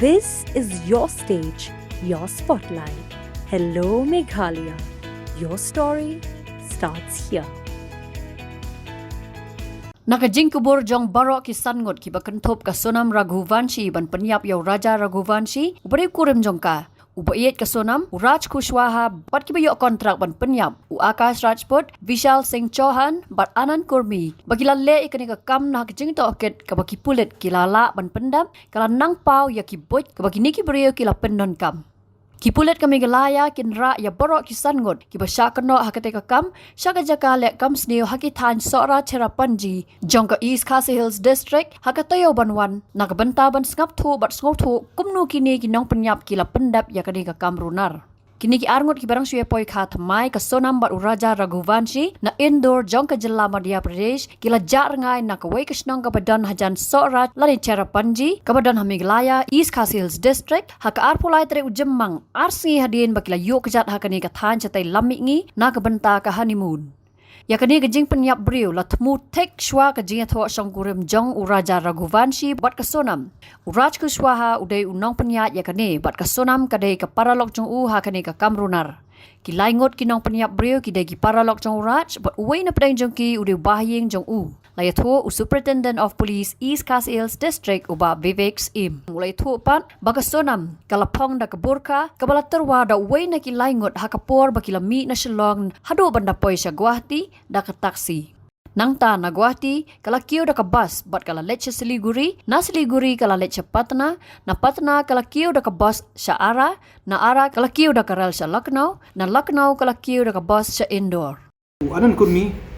This is your stage, your spotlight. Hello, Meghalaya. Your story starts here. Nakajing kubur jong barok kisan ngot ki bakentop ka Sonam Raghuvanshi ban Pynïap yaw Raja Raghuvanshi ubari kurim jongka ubayet ka Sonam Raj Kushwaha bat ki bayo kontrak ban Pynïap u Akash Rajput Vishal Singh Chauhan bat Anand Kurmi bakilale ikani ka kam na kajing to oket ka baki pulet kilala ban pendam kala nang pau ya ki boy ka baki niki brio kila pendon kam Kipulet ka Meghalaya kinra ya borok kisan ngot ki basya kano hakate ka kam syaka jaka lek kam sneo hakitan sora Cherapanji jongka East Khasi Hills District hakatayo banwan nakabenta ban sngap thu bat sngop thu kumnu kini kinong Pynïap kila pendap ya kani ka kam runar Kini ki arngot ki barang suya poi kha thamai ka Sonam bat Raja Raghuvanshi na indoor jongka Jilla Madhya Pradesh kila jar ngai na ka wei kisnong ka badan hajan sora lani Cherapanji ka badan Meghalaya East Khasi Hills District haka arpulai tere ujemmang arsi Hadien bakila yok jat hakani ka than chatai lammi ngi na ka benta ka honeymoon Ya kani gajing Pynïap brio la thmu tek shwa ka jing tho sangkurim jong Raja Raghuvanshi bat ka Sonam Raj Kushwaha udai unong Pynïap ya kani bat ka Sonam kadai ka paralok jong ha kani ka kamrunar ki laingot kinong Pynïap brio ki dai ki paralok jong Raj bat uwei na pedang jong ki udai bahyeng jong Laya tho Superintendent of Police East Khasi Hills District uba Vivek Im. Mulai tho pan baga Sonam kalapong da ka Burka kabala terwa da uwei na ki laingot hakapor bakila mi na Shillong hado banda poi sa Guwahati da ka taksi. Nang ta na Guwahati kala kiyo da ka bus bat kala leche Siliguri na Siliguri kala leche Patna na Patna kala kiyo da ka bus sa Ara na Ara kala kiyo da ka rel sa Lucknow na Lucknow kala kiyo da ka bus sa Indore. Anan kurmi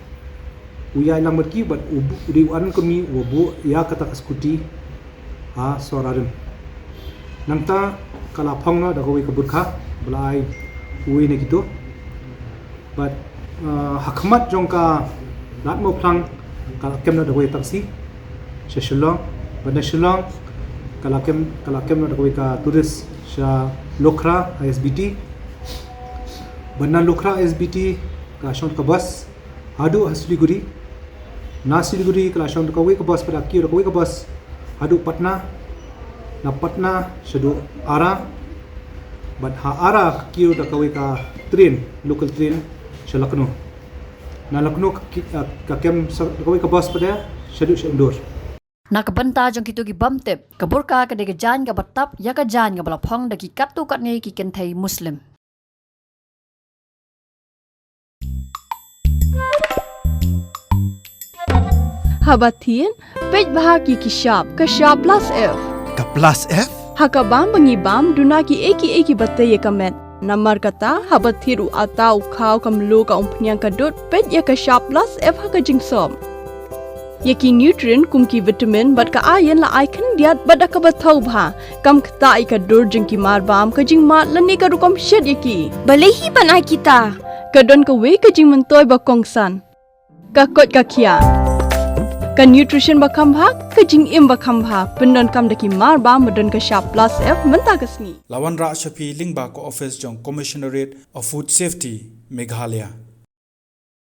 uya ilang merki bat udi anan kurmi wabu ya kata kaskuti ha sorarim nangta kala phongna da koi kaburkha blai uwi ne gitu but hakmat jongka lat mo plang kala kemna da koi taksi sa Shillong bana Shillong kala kemna da koi ka tourist sa Lokra ISBT bana Lokra ISBT ka shont ka bus hadu Siliguri na Siliguri kala shont ka wei ka bus pada ki ka wei ka bus hadu Patna na Patna shadu Ara but ha Ara ki da ka wei ka train local train sa Lucknow na Lucknow ka kem ka wei ka bus pada shadu sa Indore Nakabenta jong kitu ki bamtep ka Burka ka de jan ka batap ya ka jan ka balapong da ki katu kat ni ki kenthai Muslim Habatien, pej bahagi ki shop plus F. Ka plus F? Hakabam bangibam duna ki eki bataye kamet. Namar kata habathiru atau kau kamlu ka umpnyang kadut pej ya ka shop plus F haka jingsom. Yaki nutrient kum ki vitamin bat ka ayan la icon diat bat ka bathau bha kam kta ka dur jing ki marbam ka jing mat lani ka rukom shed yaki. Balehi banai kita. Kadon ka we ka jing mentoy ba kongsan. Ka kot ka kia. Ka nutrition bakam bhag ka jing im bakam bha pendon kam daki mar ba modon ka shop plus F menta kasni Lawan Ra Shapi Lingba ko office jong Commissionerate of Food Safety Meghalaya